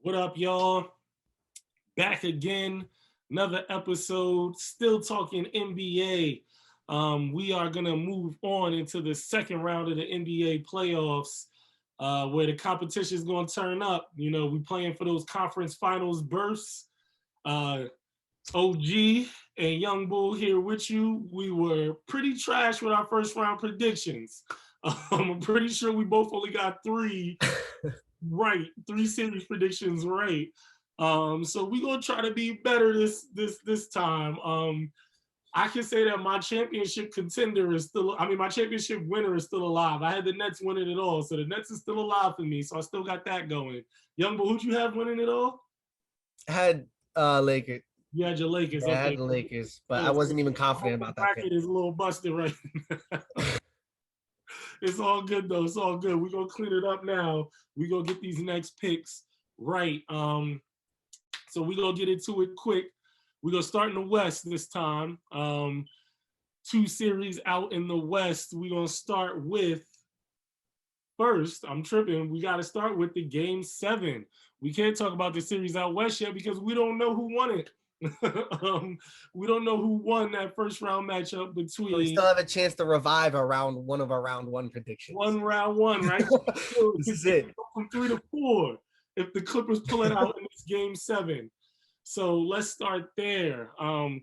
What up, y'all? Back again, another episode, still talking NBA. We are going to move on into the second round of the NBA playoffs, where the competition is going to turn up. You know, we playing for those conference finals berths. OG and Young Bull here with you. We were pretty trash with our first round predictions. I'm pretty sure we both only got three right, three series predictions right. So we're gonna try to be better this time. I can say that my championship contender is still, my championship winner is still alive. I had the Nets winning it all, so the Nets is still alive for me. So I still got that going. Young Bull, who'd you have winning it all? I had Lakers. You had your Lakers. Yeah, I Okay. had the Lakers, but I So wasn't even confident about that bracket pick. is a little busted right now. It's all good though. It's all good. We're gonna clean it up now. We're gonna get these next picks right. So we're gonna get into it quick. We're gonna start in the West this time. Two series out in the West. We're gonna start with first. I'm tripping. We gotta start with the game 7. We can't talk about the series out West yet because we don't know who won it. We don't know who won that first round matchup between. So we still have a chance to revive one of our round one predictions. Round one, right? This is it. From 3 to 4 if the Clippers pull it out in this game 7. So let's start there.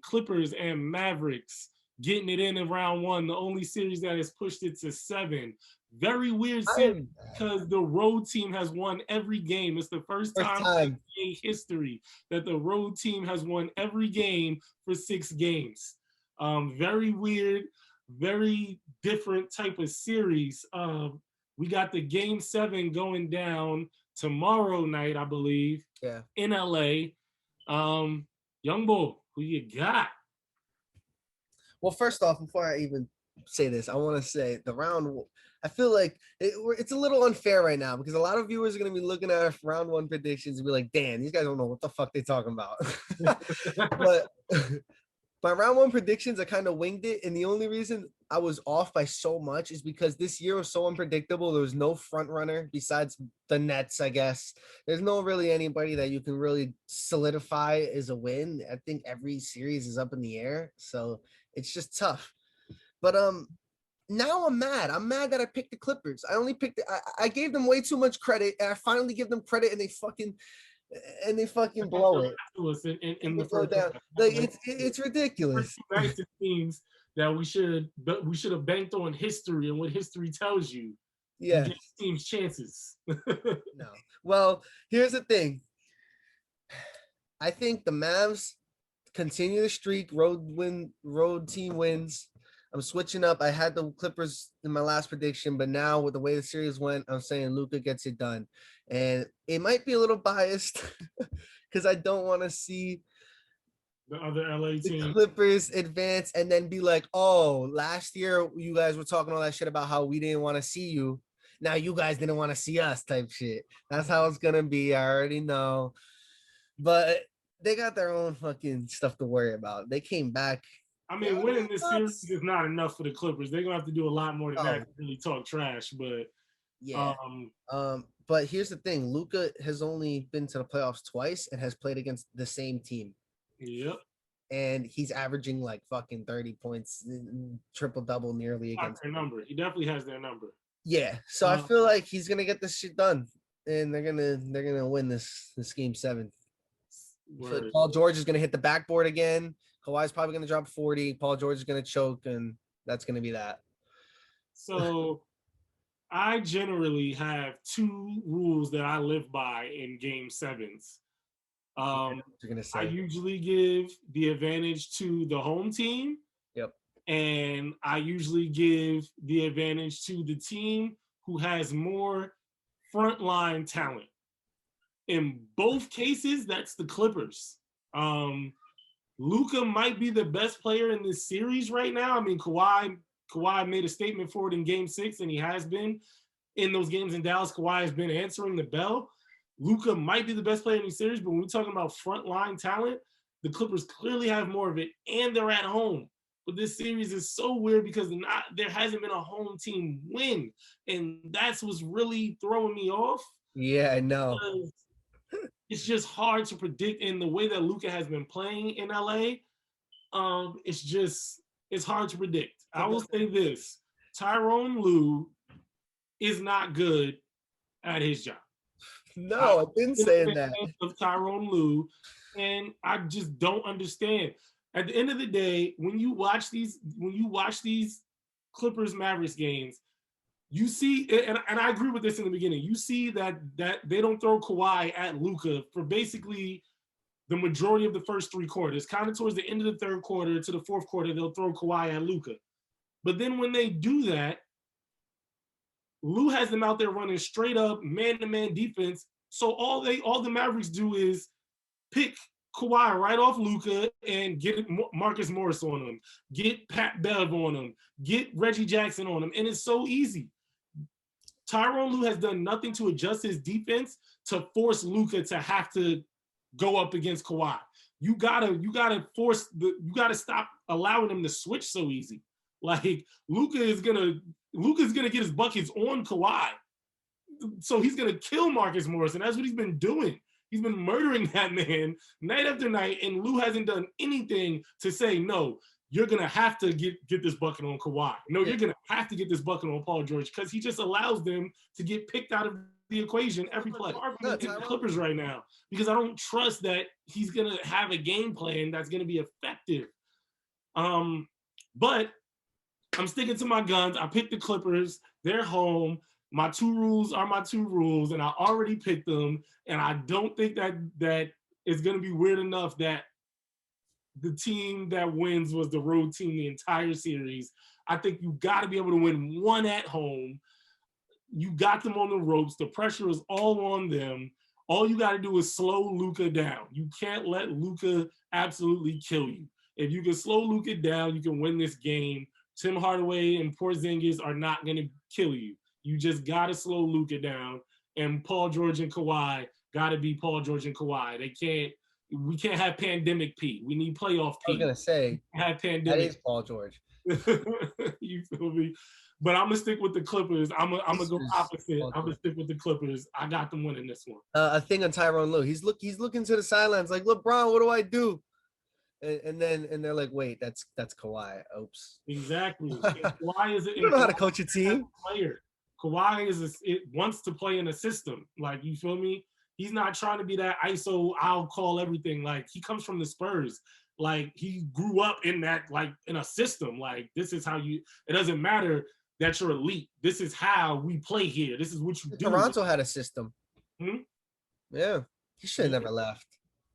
Clippers and Mavericks getting it in round 1. The only series that has pushed it to 7. Very weird series because the road team has won every game. It's the first time in NBA history that the road team has won every game for 6 games. Very weird, very different type of series. We got the game 7 going down tomorrow night, I believe, in LA. Young Bull, who you got? Well, first off, before I even say this, I want to say the round. I feel like it's a little unfair right now because a lot of viewers are going to be looking at our round 1 predictions and be like, "Damn, these guys don't know what the fuck they're talking about." But my round 1 predictions, I kind of winged it, and the only reason I was off by so much is because this year was so unpredictable. There was no front runner besides the Nets, I guess. There's no really anybody that you can really solidify as a win. I think every series is up in the air, so it's just tough. But now I'm mad. I'm mad that I picked the Clippers. I gave them way too much credit, and I finally give them credit, and they fucking blow it. In the first down. Like it's ridiculous. It seems that we should have banked on history and what history tells you. Yeah, teams chances. No. Well, here's the thing. I think the Mavs continue the streak. Road team wins. I'm switching up. I had the Clippers in my last prediction, but now with the way the series went, I'm saying Luka gets it done. And it might be a little biased because I don't want to see the other LA team, Clippers advance and then be like, oh, last year you guys were talking all that shit about how we didn't want to see you. Now you guys didn't want to see us type shit. That's how it's going to be. I already know. But they got their own fucking stuff to worry about. They came back. Winning this series is not enough for the Clippers. They're gonna have to do a lot more than that to really talk trash. But yeah, but here's the thing: Luka has only been to the playoffs twice and has played against the same team. Yep. And he's averaging like fucking 30 points, triple double nearly against their number. He definitely has their number. Yeah, so I feel like he's gonna get this shit done, and they're gonna win this game 7. So Paul George is gonna hit the backboard again. Kawhi's probably going to drop 40. Paul George is going to choke, and that's going to be that. So I generally have 2 rules that I live by in game 7s. I usually give the advantage to the home team. Yep. And I usually give the advantage to the team who has more frontline talent. In both cases, that's the Clippers. Luka might be the best player in this series right now. Kawhi made a statement for it in game 6, and he has been in those games in Dallas. Kawhi has been answering the bell. Luka might be the best player in the series, but when we're talking about frontline talent, the Clippers clearly have more of it, and they're at home. But this series is so weird because there hasn't been a home team win, and that's what's really throwing me off. Yeah, I know. it's just hard to predict in the way that Luka has been playing in LA. It's hard to predict. I will say this: Tyrone Lue is not good at his job. No, I've been saying that. Of Tyrone Lue, and I just don't understand. At the end of the day, when you watch these Clippers Mavericks games, you see, and I agree with this in the beginning. You see that they don't throw Kawhi at Luka for basically the majority of the first three quarters. Kind of towards the end of the third quarter to the fourth quarter, they'll throw Kawhi at Luka. But then when they do that, Lue has them out there running straight up man-to-man defense. So all the Mavericks do is pick Kawhi right off Luka and get Marcus Morris on him, get Pat Bev on him, get Reggie Jackson on him, and it's so easy. Tyrone Lue has done nothing to adjust his defense to force Luka to have to go up against Kawhi. You gotta stop allowing him to switch so easy. Like Luka's gonna get his buckets on Kawhi. So he's gonna kill Marcus Morris, and that's what he's been doing. He's been murdering that man night after night, and Lue hasn't done anything to say, no, you're gonna have to get this bucket on Kawhi. No, you're gonna have to get this bucket on Paul George, because he just allows them to get picked out of the equation every play. I'm in the Clippers right now because I don't trust that he's gonna have a game plan that's gonna be effective. But I'm sticking to my guns. I picked the Clippers. They're home. My two rules are my two rules, and I already picked them. And I don't think that it's going to be weird enough that the team that wins was the road team the entire series. I think you got to be able to win one at home. You got them on the ropes. The pressure is all on them. All you got to do is slow Luka down. You can't let Luka absolutely kill you. If you can slow Luka down, you can win this game. Tim Hardaway and Porzingis are not going to kill you. You just got to slow Luka down. And Paul George and Kawhi got to be Paul George and Kawhi. We can't have pandemic P. We need playoff P. I was going to say, have pandemic. That is Paul George. You feel me? But I'm going to stick with the Clippers. I'm going to go opposite. I'm going to stick with the Clippers. I got them winning this one. A thing on Tyrone Lue. He's looking to the sidelines like, LeBron, what do I do? And they're like, wait, that's Kawhi. Oops. Exactly. Kawhi is you don't know how to coach a team. Player. Kawhi wants to play in a system. Like, you feel me? He's not trying to be that ISO, I'll call everything. Like, he comes from the Spurs. Like, he grew up in that, like, in a system. Like, this is how it doesn't matter that you're elite. This is how we play here. This is what you do. Toronto had a system. Yeah. He should have never left.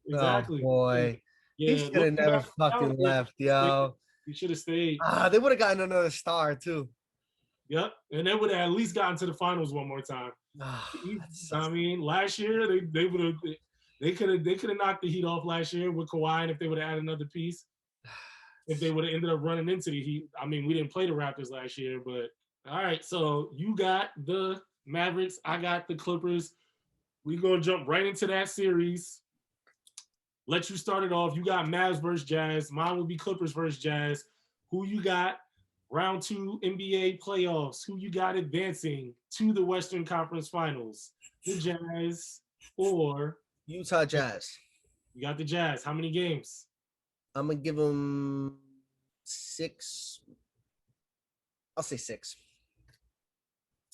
Exactly. Oh, boy. Yeah, he should have never fucking left, yo. He should have stayed. They would have gotten another star, too. Yep, and they would have at least gotten to the finals one more time. I mean, last year they could have knocked the Heat off last year with Kawhi, and if they would have added another piece, if they would have ended up running into the Heat. I mean, we didn't play the Raptors last year, but all right. So you got the Mavericks, I got the Clippers. We gonna jump right into that series. Let you start it off. You got Mavs versus Jazz. Mine will be Clippers versus Jazz. Who you got? Round 2 NBA playoffs. Who you got advancing to the Western Conference Finals? The Jazz or Utah Jazz? You got the Jazz. How many games? I'm going to give them 6. I'll say 6.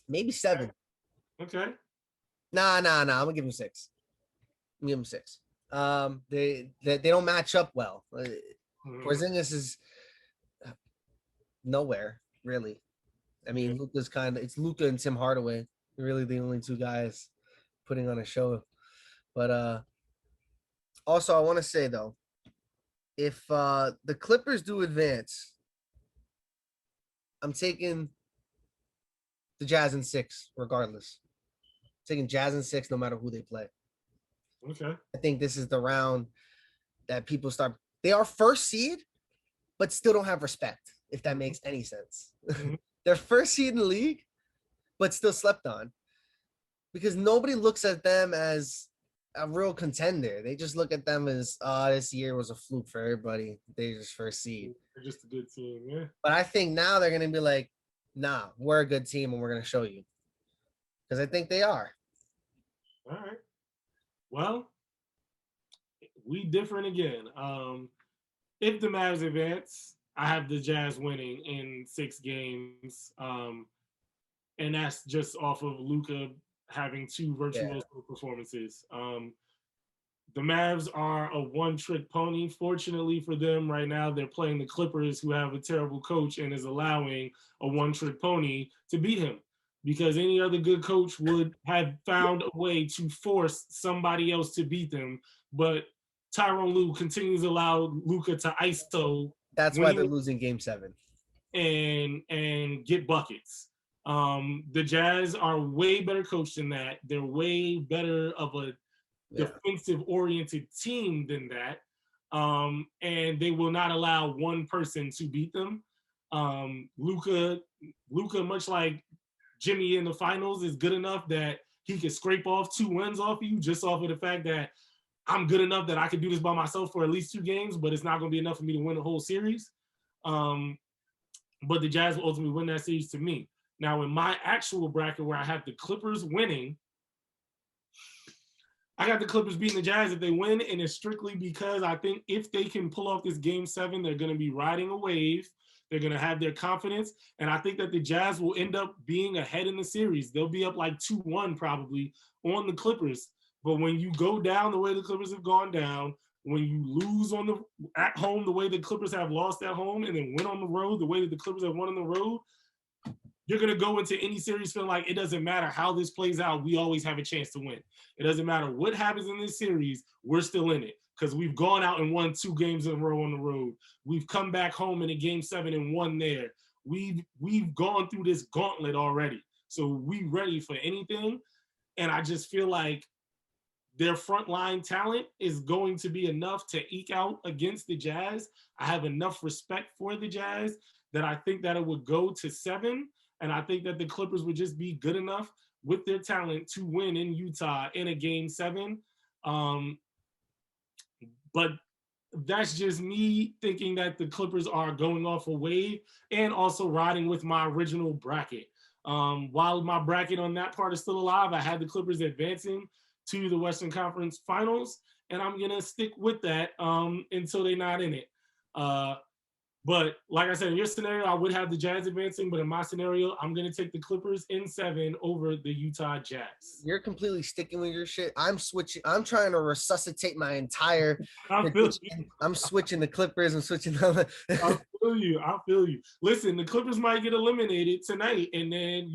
Maybe 7. Okay. Nah. I'm going to give them 6. I'm going to give them 6. They don't match up well. Porzingis is nowhere, really. I mean, Luka's it's Luka and Tim Hardaway. They're really the only two guys putting on a show. But also I want to say though, if the Clippers do advance, I'm taking the Jazz in 6 regardless. I'm taking Jazz in 6 no matter who they play. Okay. I think this is the round that people start. They are first seed, but still don't have respect, if that makes any sense. They're first seed in the league, but still slept on. Because nobody looks at them as a real contender. They just look at them as, this year was a fluke for everybody. They're just first seed. They're just a good team, yeah. But I think now they're going to be like, nah, we're a good team and we're going to show you. Because I think they are. All right. Well, we different again. If the Mavs advance, I have the Jazz winning in 6 games. And that's just off of Luka having 2 virtuoso performances. The Mavs are a one-trick pony. Fortunately for them, right now they're playing the Clippers, who have a terrible coach and is allowing a one-trick pony to beat him. Because any other good coach would have found a way to force somebody else to beat them. But Tyronn Lue continues to allow Luka to ISO That's when why he they're losing Game 7. and get buckets. The Jazz are way better coached than that. They're way better of a defensive-oriented team than that. And they will not allow one person to beat them. Luka, much like Jimmy in the finals, is good enough that he could scrape off 2 wins off of you just off of the fact that I'm good enough that I could do this by myself for at least 2 games, but it's not going to be enough for me to win the whole series. But the Jazz will ultimately win that series to me. Now, in my actual bracket where I have the Clippers winning, I got the Clippers beating the Jazz if they win, and it's strictly because I think if they can pull off this Game 7, they're going to be riding a wave. They're going to have their confidence, and I think that the Jazz will end up being ahead in the series. They'll be up like 2-1 probably on the Clippers. But when you go down the way the Clippers have gone down, when you lose at home the way the Clippers have lost at home, and then win on the road the way that the Clippers have won on the road, you're going to go into any series feeling like it doesn't matter how this plays out, we always have a chance to win. It doesn't matter what happens in this series, we're still in it because we've gone out and won 2 games in a row on the road. We've come back home in a Game 7 and won there. We've gone through this gauntlet already. So we ready for anything. And I just feel like their frontline talent is going to be enough to eke out against the Jazz. I have enough respect for the Jazz that I think that it would go to 7. And I think that the Clippers would just be good enough with their talent to win in Utah in a Game 7. But that's just me thinking that the Clippers are going off a wave and also riding with my original bracket. While my bracket on that part is still alive, I had the Clippers advancing to the Western Conference Finals, and I'm going to stick with that until they're not in it. But like I said, in your scenario, I would have the Jazz advancing, but in my scenario, I'm going to take the Clippers in 7 over the Utah Jazz. You're completely sticking with your shit. I'm switching. I'm trying to resuscitate my entire prediction. I'm switching the Clippers. I'm switching other. I feel you. Listen, the Clippers might get eliminated tonight, and then,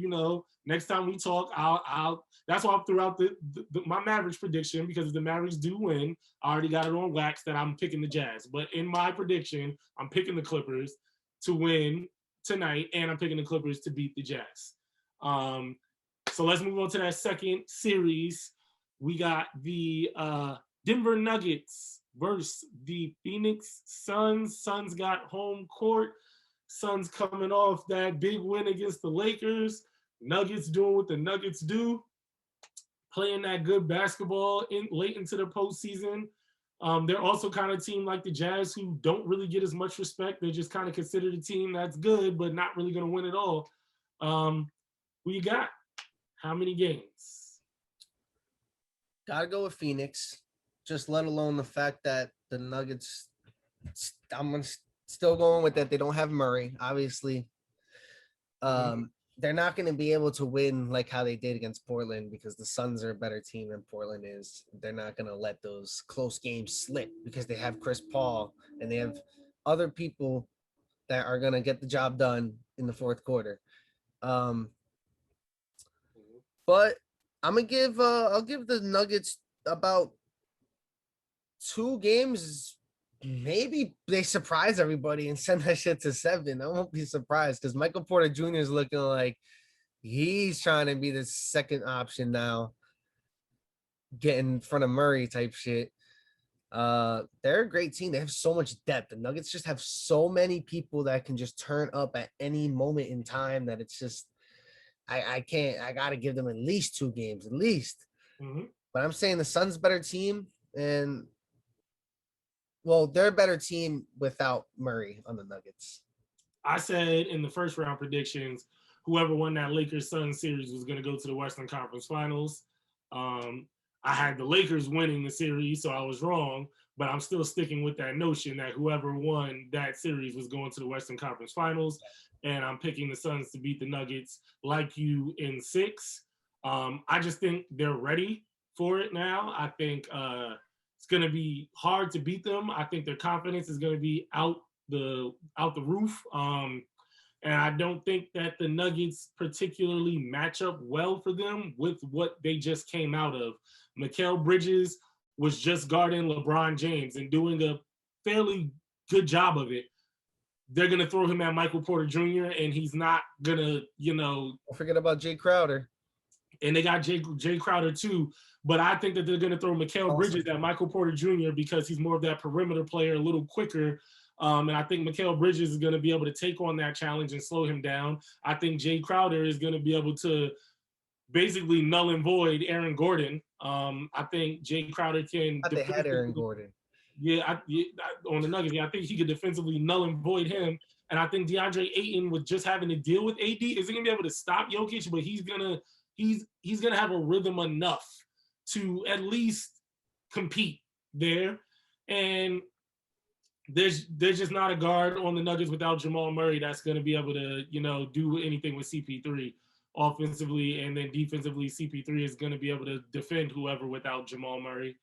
next time we talk, I'll that's why I threw out my Mavericks prediction, because if the Mavericks do win, I already got it on wax that I'm picking the Jazz. But in my prediction, I'm picking the Clippers to win tonight, and I'm picking the Clippers to beat the Jazz. So let's move on to that second series. We got the Denver Nuggets versus the Phoenix Suns. Suns got home court. Suns coming off that big win against the Lakers. Nuggets doing what the Nuggets do, playing that good basketball late into the postseason. They're also kind of a team like the Jazz who don't really get as much respect. They're just kind of considered a team that's good, but not really going to win it all. Who you got? How many games? Gotta go with Phoenix, just let alone the fact that the Nuggets, I'm still going with that. They don't have Murray, obviously. They're not going to be able to win like how they did against Portland because the Suns are a better team than Portland is. They're not going to let those close games slip because they have Chris Paul and they have other people that are going to get the job done in the fourth quarter. But I'm going to I'll give the Nuggets about 2 games. Maybe they surprise everybody and send that shit to 7. I won't be surprised because Michael Porter Jr. is looking like he's trying to be the second option now, getting in front of Murray type shit. They're a great team. They have so much depth. The Nuggets just have so many people that can just turn up at any moment in time that it's just I got to give them at least 2 games, at least. But I'm saying the Suns better team, and well, they're a better team without Murray on the Nuggets. I said in the first round predictions, whoever won that Lakers-Suns series was going to go to the Western Conference Finals. I had the Lakers winning the series, so I was wrong. but I'm still sticking with that notion that whoever won that series was going to the Western Conference Finals, and I'm picking the Suns to beat the Nuggets like you in 6. I just think they're ready for it now. I think it's going to be hard to beat them. I think their confidence is going to be out the roof. And I don't think that the Nuggets particularly match up well for them with what they just came out of. Mikal Bridges was just guarding LeBron James and doing a fairly good job of it. They're going to throw him at Michael Porter Jr., and he's not going to, Don't forget about Jay Crowder. And they got Jay Crowder too. But I think that they're going to throw Mikal Bridges at Michael Porter Jr. because he's more of that perimeter player, a little quicker. And I think Mikal Bridges is going to be able to take on that challenge and slow him down. I think Jay Crowder is going to be able to basically null and void Aaron Gordon. I think Jay Crowder can. They had Aaron Gordon. Yeah, on the Nuggets, I think he could defensively null and void him. And I think DeAndre Ayton, with just having to deal with AD, isn't going to be able to stop Jokic, but he's gonna have a rhythm enough to at least compete there. And there's just not a guard on the Nuggets without Jamal Murray that's going to be able to, do anything with CP3 offensively, and then defensively, CP3 is going to be able to defend whoever without Jamal Murray.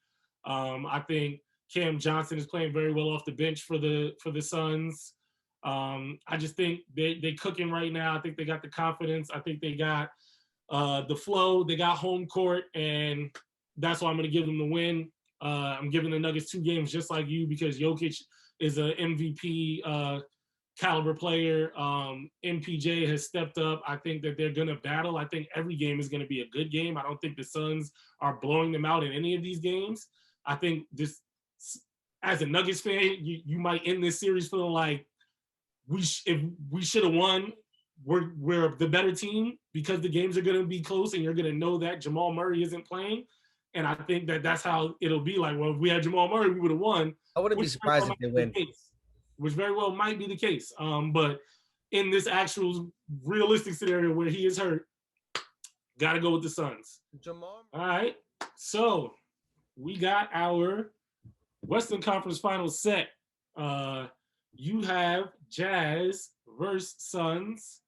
I think Cam Johnson is playing very well off the bench for the Suns. I just think they cooking right now. I think they got the confidence. I think they got the flow. They got home court, and that's why I'm going to give them the win. I'm giving the Nuggets 2 games just like you because Jokic is an MVP caliber player. MPJ has stepped up. I think that they're going to battle. I think every game is going to be a good game. I don't think the Suns are blowing them out in any of these games. I think this, as a Nuggets fan, you might end this series feeling like if we should have won, we're the better team because the games are going to be close and you're going to know that Jamal Murray isn't playing. And I think that that's how it'll be like, well, if we had Jamal Murray, we would have won. I wouldn't be surprised if they win. Which very well might be the case. But in this actual realistic scenario where he is hurt, got to go with the Suns. Jamal. All right. So we got our Western Conference Finals set. You have Jazz versus Suns.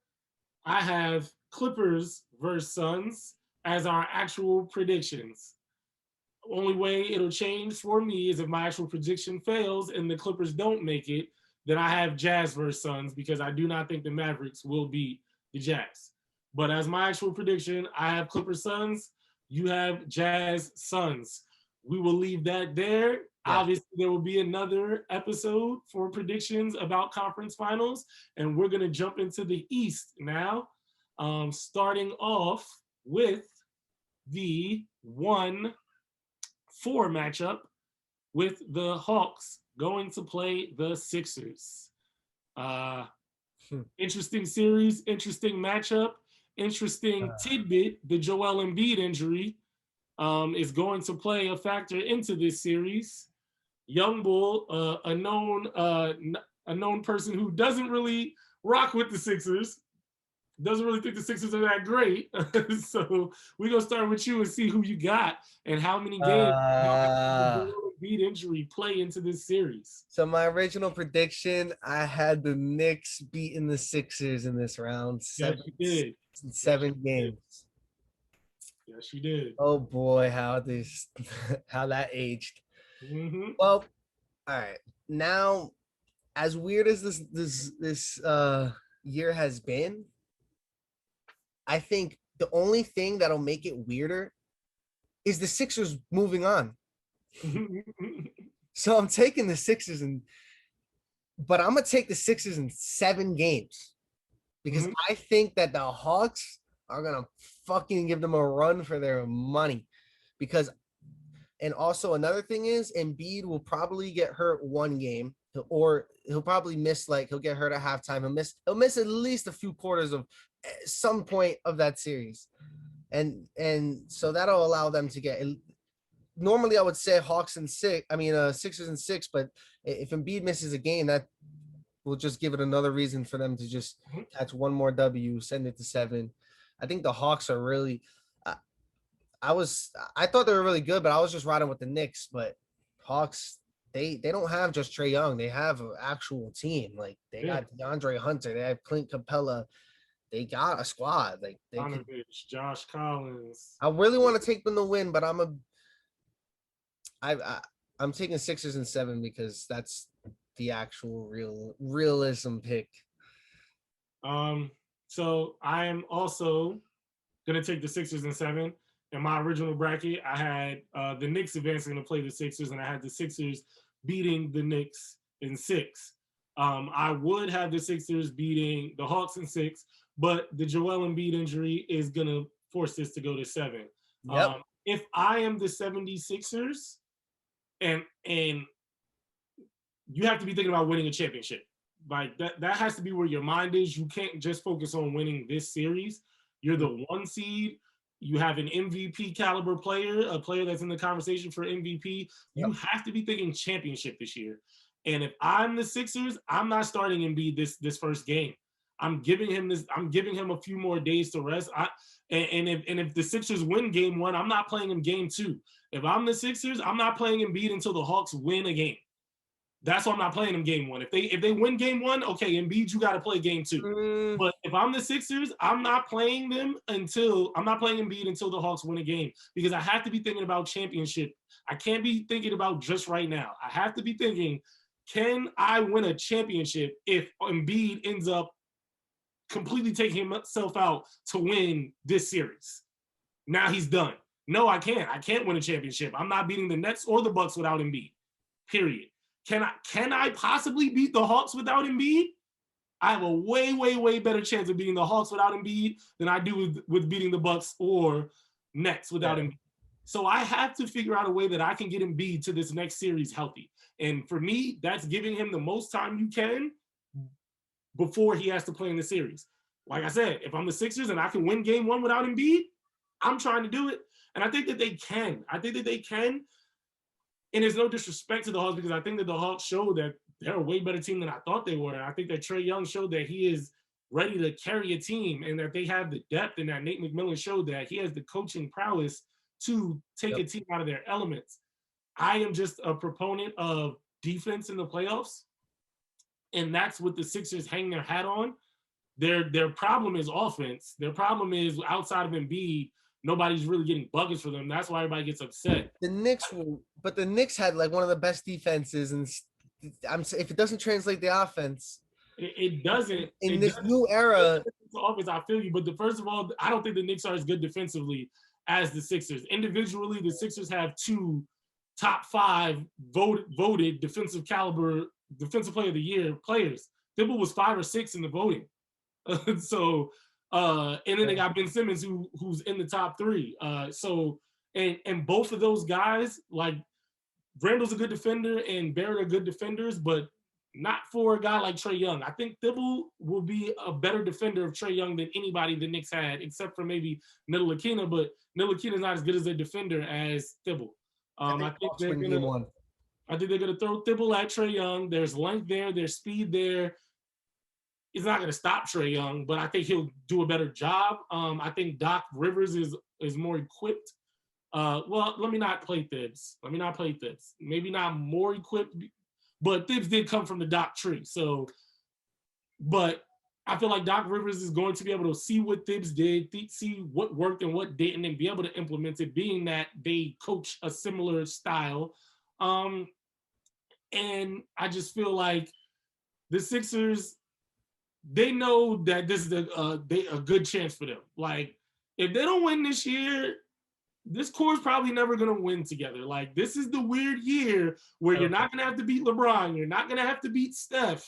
I have Clippers versus Suns as our actual predictions. Only way it'll change for me is if my actual prediction fails and the Clippers don't make it, then I have Jazz versus Suns because I do not think the Mavericks will beat the Jazz. But as my actual prediction, I have Clippers Suns. You have Jazz Suns. We will leave that there. Yeah. Obviously, there will be another episode for predictions about conference finals, and we're going to jump into the East now, starting off with the 1-4 matchup with the Hawks going to play the Sixers. Interesting series, interesting matchup, interesting tidbit. The Joel Embiid injury is going to play a factor into this series. YungBull, a known person who doesn't really rock with the Sixers, doesn't really think the Sixers are that great. So we're going to start with you and see who you got and how many games the Embiid injury play into this series. So my original prediction, I had the Knicks beating the Sixers in this round. Yes, you did. 7 games. Yes, you did. Oh boy, how that aged. Mm-hmm. Well, all right. Now, as weird as this year has been, I think the only thing that'll make it weirder is the Sixers moving on. So I'm taking the Sixers, but I'm gonna take the Sixers in 7 games because I think that the Hawks are gonna fucking give them a run for their money. And also another thing is Embiid will probably get hurt 1 game, or he'll probably miss, he'll get hurt at halftime. He'll miss at least a few quarters of some point of that series, and so that'll allow them to get. Normally, I would say Sixers and 6, but if Embiid misses a game, that will just give it another reason for them to just catch 1 more W, send it to 7. I think the Hawks are really. I thought they were really good, but I was just riding with the Knicks. But Hawks, they don't have just Trae Young. They have an actual team. Like they Yeah, got DeAndre Hunter. They have Clint Capella. They got a squad. Like they could. Donovich, Josh Collins. I really want to take them to win, but I I'm taking Sixers and 7 because that's the actual realism pick. Um, so I am also gonna take the Sixers in 7. In my original bracket, I had the Knicks advancing to play the Sixers, and I had the Sixers beating the Knicks in 6. I would have the Sixers beating the Hawks in 6, but the Joel Embiid injury is gonna force this to go to 7. Yep. If I am the 76ers, and you have to be thinking about winning a championship. Like that has to be where your mind is. You can't just focus on winning this series. You're the 1 seed. You have an MVP caliber player, a player that's in the conversation for MVP. You have to be thinking championship this year. And if I'm the Sixers, I'm not starting Embiid this first game. I'm giving him a few more days to rest. If the Sixers win game 1, I'm not playing him game 2. If I'm the Sixers, I'm not playing Embiid until the Hawks win a game. That's why I'm not playing them game 1. If they win game 1, okay, Embiid, you got to play game 2. But if I'm the Sixers, I'm not playing Embiid until the Hawks win a game, because I have to be thinking about championship. I can't be thinking about just right now. I have to be thinking, can I win a championship if Embiid ends up completely taking himself out to win this series? Now he's done. No, I can't. I can't win a championship. I'm not beating the Nets or the Bucks without Embiid. Period. Can I possibly beat the Hawks without Embiid? I have a way, way, way better chance of beating the Hawks without Embiid than I do with beating the Bucks or Nets without Embiid. So I have to figure out a way that I can get Embiid to this next series healthy. And for me, that's giving him the most time you can before he has to play in the series. Like I said, if I'm the Sixers and I can win game 1 without Embiid, I'm trying to do it. And I think that they can. And there's no disrespect to the Hawks, because I think that the Hawks showed that they're a way better team than I thought they were. And I think that Trae Young showed that he is ready to carry a team, and that they have the depth, and that Nate McMillan showed that he has the coaching prowess to take a team out of their elements. I am just a proponent of defense in the playoffs, and that's what the Sixers hang their hat on. Their problem is offense. Their problem is outside of Embiid, nobody's really getting buckets for them. That's why everybody gets upset. The Knicks had like one of the best defenses, and if it doesn't translate the offense, it doesn't. In this new era, offense, I feel you. But first of all, I don't think the Knicks are as good defensively as the Sixers. Individually, the Sixers have 2 top 5 voted defensive caliber defensive player of the year players. Thibault was 5 or 6 in the voting. And then they got Ben Simmons, who's in the top 3. And both of those guys, like Randall's a good defender and Barrett are good defenders, but not for a guy like Trae Young. I think Thibault will be a better defender of Trae Young than anybody the Knicks had, except for maybe Ntilikina, but Ntilikina's not as good as a defender as Thibault. I think they're gonna throw Thibault at Trae Young. There's length there, there's speed there. It's not going to stop Trae Young, but I think he'll do a better job. I think Doc Rivers is more equipped. Well, let me not play Thibs. Maybe not more equipped, but Thibs did come from the Doc tree. So, but I feel like Doc Rivers is going to be able to see what Thibs did, see what worked and what didn't, and be able to implement it, being that they coach a similar style. And I just feel like the Sixers, they know that this is a good chance for them. Like, if they don't win this year, this core is probably never going to win together. Like, this is the weird year where you're not going to have to beat LeBron. You're not going to have to beat Steph.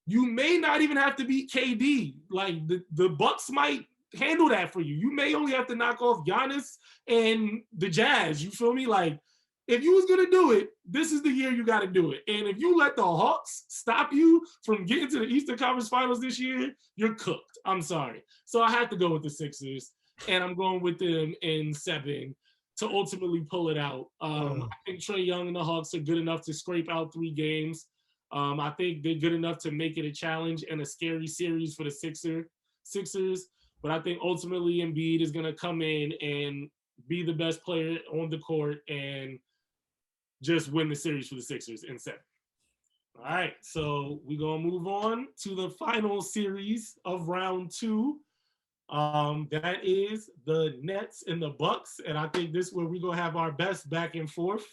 You may not even have to beat KD. Like, the Bucks might handle that for you. You may only have to knock off Giannis and the Jazz. You feel me? Like, if you was going to do it, this is the year you got to do it. And if you let the Hawks stop you from getting to the Eastern Conference Finals this year, you're cooked. I'm sorry. So I have to go with the Sixers, and I'm going with them in 7 to ultimately pull it out. I think Trae Young and the Hawks are good enough to scrape out 3 games. I think they're good enough to make it a challenge and a scary series for the Sixers. But I think ultimately Embiid is going to come in and be the best player on the court and just win the series for the Sixers in 7. All right, so we're gonna move on to the final series of round 2. That is the Nets and the Bucks, and I think this is where we're gonna have our best back and forth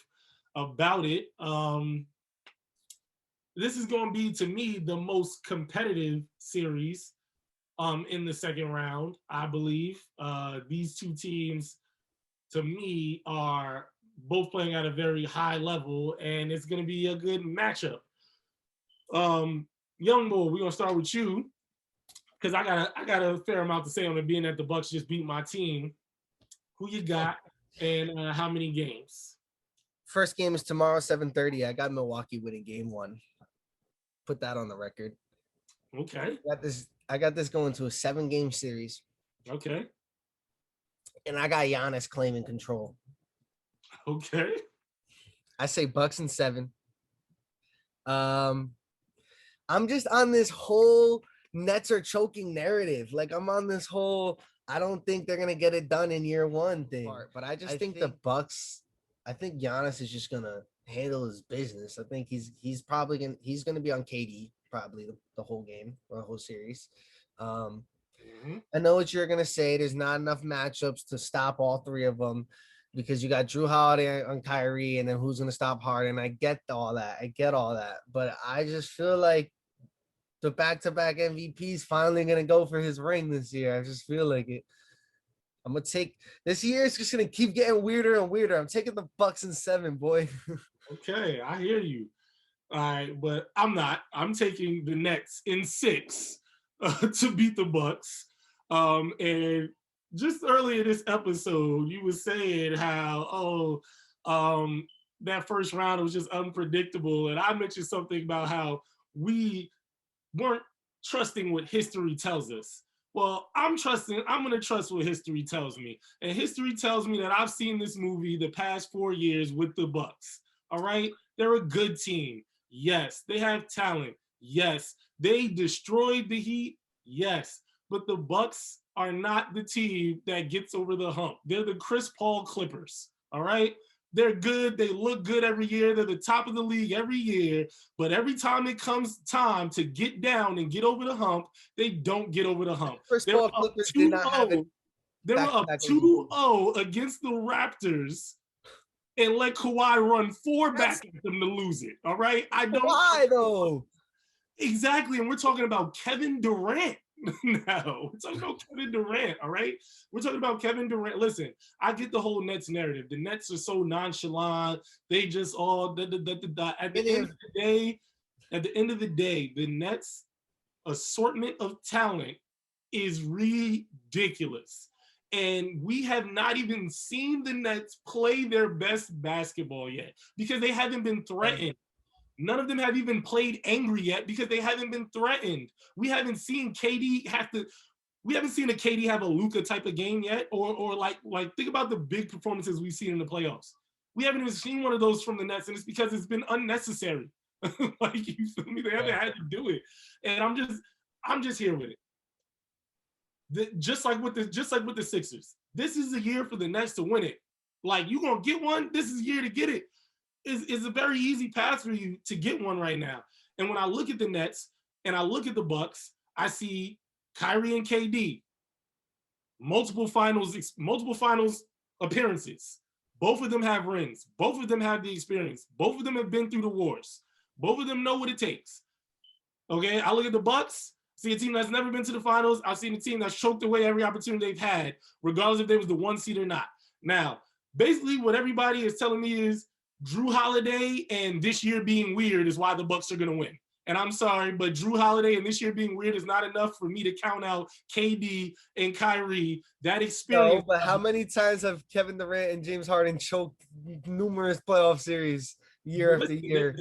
about it. This is gonna be, to me, the most competitive series in the second round, I believe. These two teams, to me, are both playing at a very high level, and it's gonna be a good matchup. Young Bull, we're gonna start with you because I got a fair amount to say on it, being that the Bucks just beat my team. Who you got, and how many games? First game is tomorrow, 7:30. I got Milwaukee winning game 1. Put that on the record. Okay. I got this going to a 7-game series. Okay. And I got Giannis claiming control. Okay. I say Bucks in 7. I'm just on this whole Nets are choking narrative. Like, I'm on this whole I don't think they're gonna get it done in year 1 thing. But I think the Bucks. I think Giannis is just gonna handle his business. I think he's gonna be on KD probably the whole game or the whole series. I know what you're gonna say. There's not enough matchups to stop all 3 of them because you got Drew Holiday on Kyrie, and then who's gonna stop Harden? I get all that, but I just feel like the back-to-back MVP is finally gonna go for his ring this year. I just feel like it. I'm gonna take this year. It's just gonna keep getting weirder and weirder. I'm taking the Bucks in 7, boy. Okay, I hear you. All right, but I'm not. I'm taking the Nets in 6 to beat the Bucks. And just earlier this episode, you were saying how that first round was just unpredictable, and I mentioned something about how we weren't trusting what history tells us. Well, I'm going to trust what history tells me. And history tells me that I've seen this movie the past 4 years with the Bucks. All right? They're a good team. Yes. They have talent. Yes. They destroyed the Heat. Yes. But the Bucks are not the team that gets over the hump. They're the Chris Paul Clippers. All right? They're good. They look good every year. They're the top of the league every year. But every time it comes time to get down and get over the hump, they don't get over the hump. First Paul Clippers did not have it. They were up 2-0 against the Raptors and let Kawhi run 4 back at them to lose it. All right? I don't. Why though? Exactly. And we're talking about Kevin Durant. No, we're talking about Kevin Durant, all right? We're talking about Kevin Durant. Listen, I get the whole Nets narrative. The Nets are so nonchalant. They just all at the end of the day, the Nets assortment of talent is ridiculous. And we have not even seen the Nets play their best basketball yet because they haven't been threatened. None of them have even played angry yet because they haven't been threatened. We haven't seen KD we haven't seen a KD have a Luka type of game yet, or like think about the big performances we've seen in the playoffs. We haven't even seen one of those from the Nets, and it's because it's been unnecessary. Like, you feel me? They haven't had to do it, and I'm just here with it. Just like with the Sixers, this is a year for the Nets to win it. Like, you gonna get one? This is a year to get it. Is a very easy path for you to get one right now. And when I look at the Nets and I look at the Bucks, I see Kyrie and KD, multiple finals appearances. Both of them have rings. Both of them have the experience. Both of them have been through the wars. Both of them know what it takes. Okay, I look at the Bucks, see a team that's never been to the finals. I've seen a team that's choked away every opportunity they've had, regardless if they was the 1 seed or not. Now, basically what everybody is telling me is Drew Holiday and this year being weird is why the Bucks are going to win. And I'm sorry, but Drew Holiday and this year being weird is not enough for me to count out KD and Kyrie. That experience. No, but how many times have Kevin Durant and James Harden choked numerous playoff series year after year?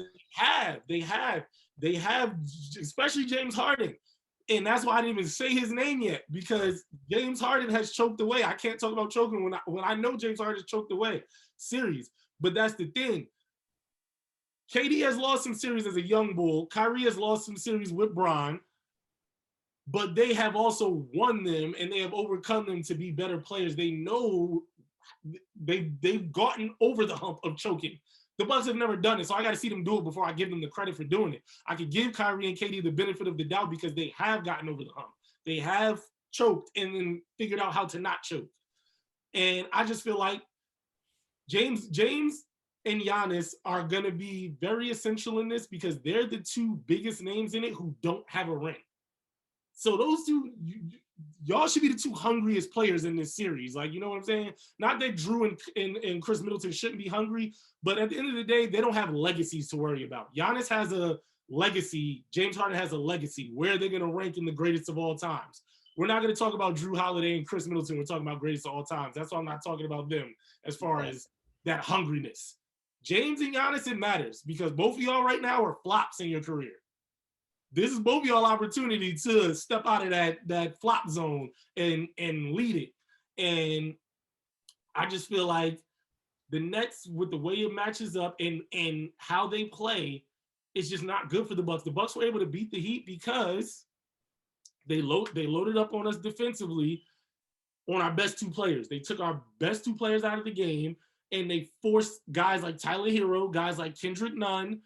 They have, especially James Harden. And that's why I didn't even say his name yet, because James Harden has choked away. I can't talk about choking when I know James Harden has choked away series. But that's the thing. KD has lost some series as a young bull. Kyrie has lost some series with Bron. But they have also won them, and they have overcome them to be better players. They know they've gotten over the hump of choking. The Bucks have never done it, so I got to see them do it before I give them the credit for doing it. I could give Kyrie and KD the benefit of the doubt because they have gotten over the hump. They have choked and then figured out how to not choke. And I just feel like James and Giannis are going to be very essential in this because they're the two biggest names in it who don't have a ring. So those two, y'all should be the two hungriest players in this series. Like, you know what I'm saying? Not that Drew and Chris Middleton shouldn't be hungry, but at the end of the day, they don't have legacies to worry about. Giannis has a legacy. James Harden has a legacy. Where are they going to rank in the greatest of all times? We're not going to talk about Drew Holiday and Chris Middleton. We're talking about greatest of all times. That's why I'm not talking about them as far as that hungriness. James and Giannis, it matters because both of y'all right now are flops in your career. This is both of y'all opportunity to step out of that flop zone and lead it. And I just feel like the Nets, with the way it matches up and how they play, it's just not good for the Bucks. The Bucks were able to beat the Heat because they loaded up on us defensively on our best two players. They took our best two players out of the game, and they forced guys like Tyler Hero, guys like Kendrick Nunn,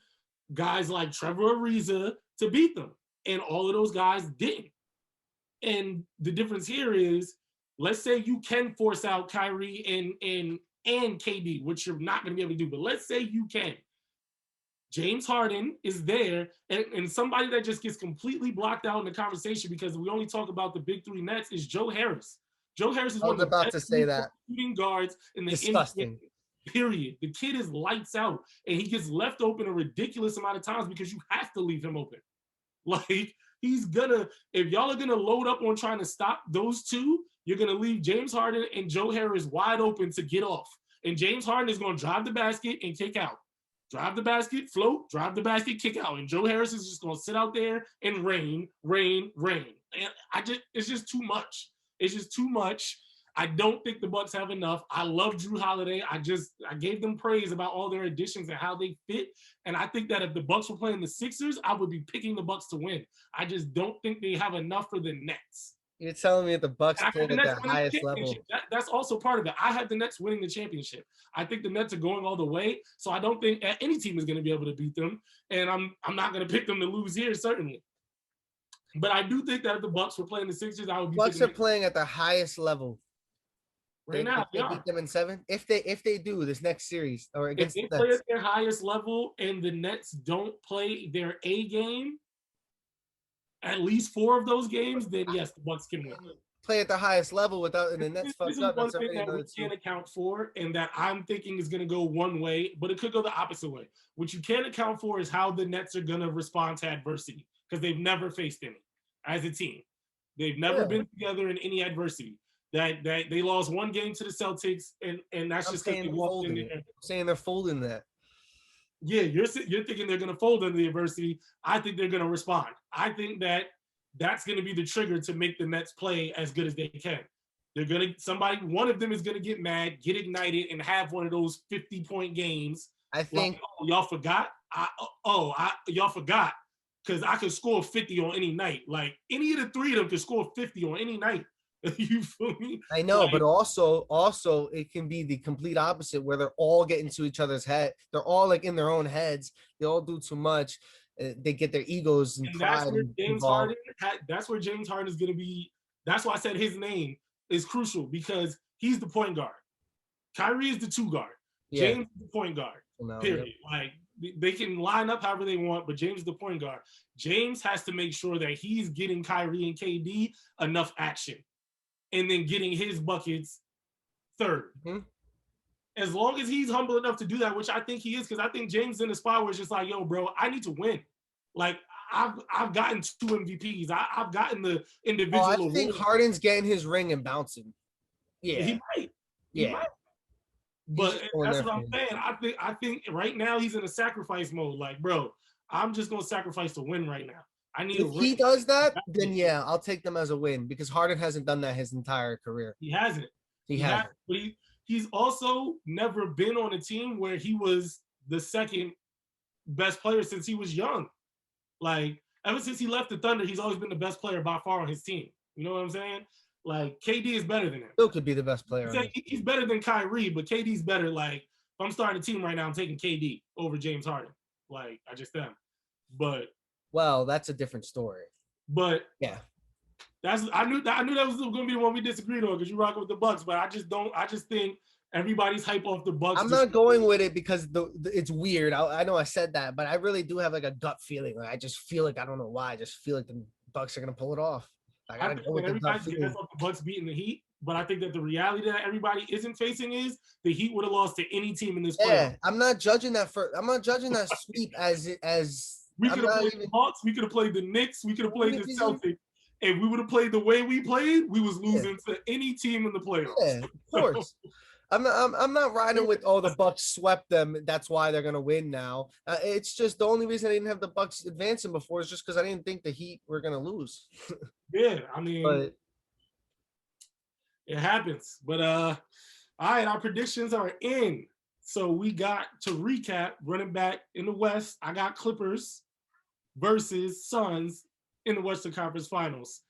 guys like Trevor Ariza to beat them. And all of those guys didn't. And the difference here is, let's say you can force out Kyrie and KD, which you're not going to be able to do, but let's say you can. James Harden is there, and somebody that just gets completely blocked out in the conversation because we only talk about the big three Nets is Joe Harris. Joe Harris is one of the best shooting guards in the Disgusting. NBA, period. The kid is lights out, and he gets left open a ridiculous amount of times because you have to leave him open. Like, he's gonna, if y'all are gonna load up on trying to stop those two, you're gonna leave James Harden and Joe Harris wide open to get off. And James Harden is gonna drive the basket and kick out. Drive the basket, float, drive the basket, kick out. And Joe Harris is just gonna sit out there and rain. And it's just too much. It's just too much. I don't think the Bucks have enough. I love Drew Holiday. I gave them praise about all their additions and how they fit. And I think that if the Bucks were playing the Sixers, I would be picking the Bucks to win. I just don't think they have enough for the Nets. You're telling me that the Bucks played at their highest level. That's also part of it. I have the Nets winning the championship. I think the Nets are going all the way, so I don't think any team is going to be able to beat them. And I'm not going to pick them to lose here, certainly. But I do think that if the Bucks were playing the Sixers, I would be. Bucks are playing at the highest level. Right now, they beat them in 7. If they do this next series or against if they play at their highest level and the Nets don't play their A game, at least 4 of those games, then yes, the Bucks can win. Play at the highest level without, and the Nets fucked up. This is one thing that we can't account for, and that I'm thinking is going to go one way, but it could go the opposite way. What you can't account for is how the Nets are going to respond to adversity because they've never faced any as a team. They've never been together in any adversity. That they lost one game to the Celtics, and that's just because they walked in there. I'm saying they're folding that. Yeah, you're thinking they're going to fold under the adversity. I think they're going to respond. I think that's going to be the trigger to make the Nets play as good as they can. They're going to one of them is going to get mad, get ignited, and have one of those 50-point games. I think. Like, oh, y'all forgot? Y'all forgot because I could score 50 on any night. Like any of the 3 of them could score 50 on any night. You feel me? I know, but also it can be the complete opposite where they're all getting to each other's head. They're all like in their own heads. They all do too much. They get their egos and pride. That's where James Harden is going to be. That's why I said his name is crucial because he's the point guard. Kyrie is the 2 guard. Yeah. James is the point guard. Period. Yep. Like they can line up however they want, but James is the point guard. James has to make sure that he's getting Kyrie and KD enough action. And then getting his buckets third. Mm-hmm. As long as he's humble enough to do that, which I think he is, because I think James is in a spot where it's just like, yo, bro, I need to win. Like, I've gotten 2 MVPs. I've gotten the individual. I think Harden's getting his ring and bouncing. Yeah. He might. He might. But that's what I'm saying. I think right now he's in a sacrifice mode. Like, bro, I'm just going to sacrifice to win right now. If he does that, then yeah, I'll take them as a win because Harden hasn't done that his entire career. He hasn't. He hasn't. But he's also never been on a team where he was the second best player since he was young. Like, ever since he left the Thunder, he's always been the best player by far on his team. You know what I'm saying? Like, KD is better than him. Still could be the best player. He's better than Kyrie, but KD's better, like, I'm starting a team right now, I'm taking KD over James Harden. Like, I just am. But Well, that's a different story. But yeah, I knew that was going to be the one we disagreed on because you rock with the Bucks. But I just think everybody's hype off the Bucks. I'm not going with it because it's weird. I know I said that, but I really do have like a gut feeling. Like I just feel like I don't know why. I just feel like the Bucks are gonna pull it off. I gotta go with the gut feeling. That's off the Bucks beating the Heat. But I think that the reality that everybody isn't facing is the Heat would have lost to any team in this playoff. Yeah, I'm not judging that sweep as we could have played the Hawks, we could have played the Knicks, we could have played the Celtics. If we would have played the way we played, we was losing to any team in the playoffs. Yeah, of course. I'm not riding with the Bucks swept them. That's why they're gonna win now. It's just the only reason I didn't have the Bucks advancing before is just because I didn't think the Heat were gonna lose. Yeah, I mean, but it happens. But all right, our predictions are in. So we got to recap running back in the West. I got Clippers versus Suns in the Western Conference Finals.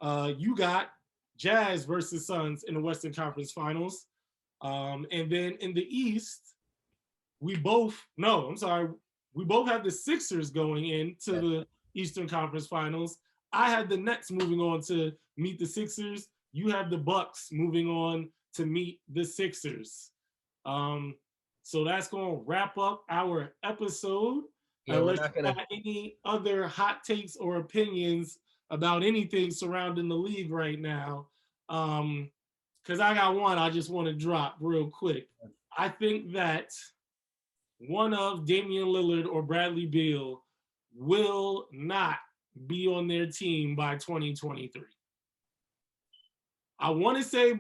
You got Jazz versus Suns in the Western Conference Finals. And then in the East, we both have the Sixers going into the Eastern Conference Finals. I had the Nets moving on to meet the Sixers. You have the Bucks moving on to meet the Sixers. So that's going to wrap up our episode. Yeah, Unless you have any other hot takes or opinions about anything surrounding the league right now. Because I got one I just want to drop real quick. I think that one of Damian Lillard or Bradley Beal will not be on their team by 2023. I want to say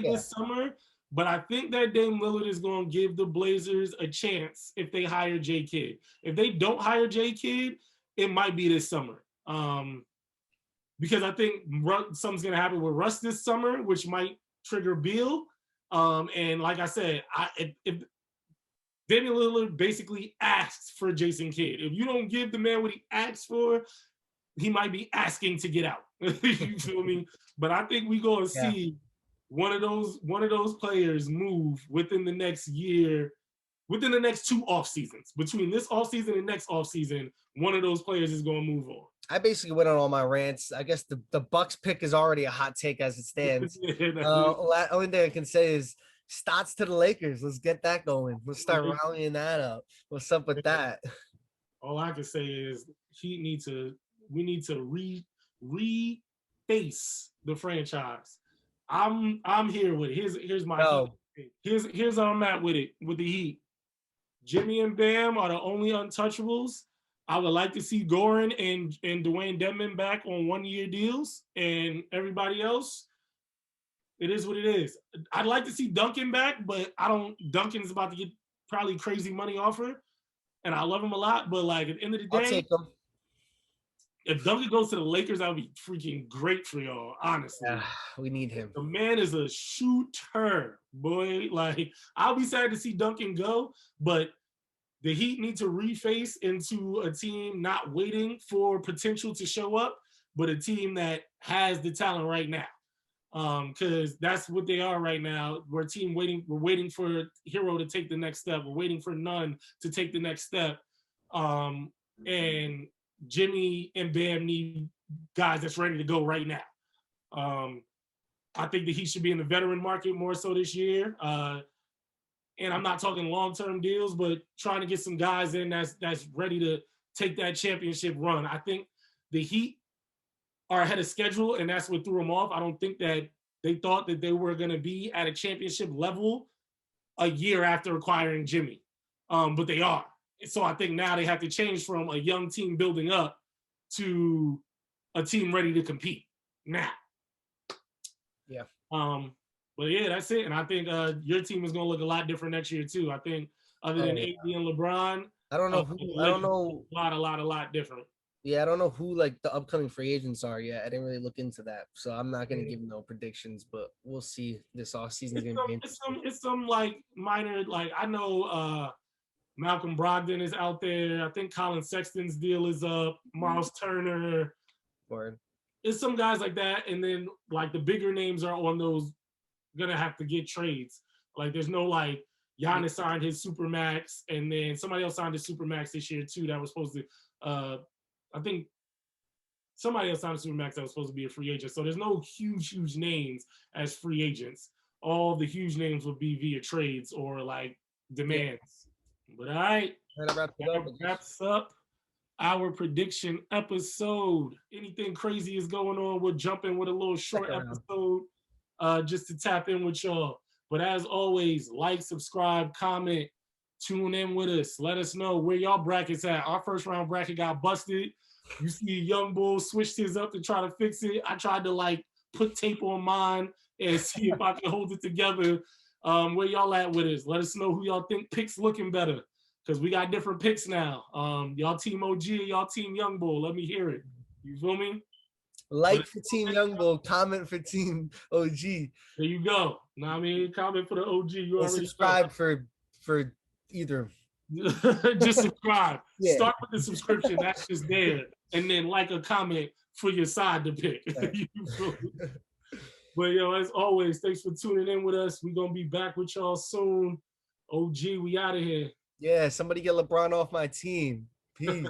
this summer, but I think that Dame Lillard is going to give the Blazers a chance if they hire J. Kidd. If they don't hire J. Kidd, it might be this summer. Because I think something's going to happen with Russ this summer, which might trigger Beal. And like I said, if Damian Lillard basically asks for Jason Kidd, if you don't give the man what he asks for, he might be asking to get out. You feel me? But I think we're going to see one of those players move within the next year, within the next 2 off seasons. Between this off season and next off season, one of those players is going to move on. I basically went on all my rants. I guess the Bucks pick is already a hot take as it stands. Only thing I can say is stats to the Lakers. Let's get that going. Let's start rallying that up. What's up with that? All I can say is we need to reface the franchise. I'm here with it. Here's my here's how I'm at with it with the Heat. Jimmy and Bam are the only untouchables. I would like to see Goran and Dwayne Dedmon back on 1-year deals, and everybody else, it is what it is. I'd like to see Duncan back, but Duncan's about to get probably crazy money offer, and I love him a lot. But like at the end of the day, I'll take him. If Duncan goes to the Lakers, that would be freaking great for y'all, honestly. We need him. The man is a shooter, boy. Like, I'll be sad to see Duncan go, but the Heat need to reface into a team not waiting for potential to show up, but a team that has the talent right now. Because that's what they are right now. We're waiting for Hero to take the next step. We're waiting for Nunn to take the next step. And Jimmy and Bam need guys that's ready to go right now. I think that he should be in the veteran market more so this year. And I'm not talking long-term deals, but trying to get some guys in that's ready to take that championship run. I think the Heat are ahead of schedule, and that's what threw them off. I don't think that they thought that they were going to be at a championship level a year after acquiring Jimmy, but they are. So I think now they have to change from a young team building up to a team ready to compete now. Yeah. But yeah, that's it. And I think your team is going to look a lot different next year too. I think other than AD and LeBron, I don't know. A lot different. Yeah, I don't know who like the upcoming free agents are yet. I didn't really look into that, so I'm not going to give no predictions. But we'll see. This offseason is going to be interesting. It's some like minor, like I know Malcolm Brogdon is out there. I think Colin Sexton's deal is up. Miles Turner. Word. It's some guys like that, and then like the bigger names are on those gonna have to get trades. Like there's no like Giannis signed his Supermax, and then somebody else signed his Supermax this year too. That was supposed to, I think somebody else signed a Supermax that was supposed to be a free agent. So there's no huge names as free agents. All the huge names will be via trades or like demands. Yeah. But all right, that wraps up our prediction episode. Anything crazy is going on, we'll jump in with a little short episode just to tap in with y'all. But as always, like, subscribe, comment, tune in with us. Let us know where y'all brackets at. Our first round bracket got busted. You see Young Bull switched his up to try to fix it. I tried to like put tape on mine and see if I can hold it together. Where y'all at with us? Let us know who y'all think picks looking better, because we got different picks now. Y'all team OG, y'all team Young Bull. Let me hear it. You feel me? Like for Team Young Bull, comment for Team OG. There you go. Know what I mean? Comment for the OG. You and already subscribe for either. Just subscribe. Yeah. Start with the subscription. That's just there. And then like a comment for your side to pick. Right. But yo, as always, thanks for tuning in with us. We're gonna be back with y'all soon. OG, we out of here. Yeah, somebody get LeBron off my team. Peace.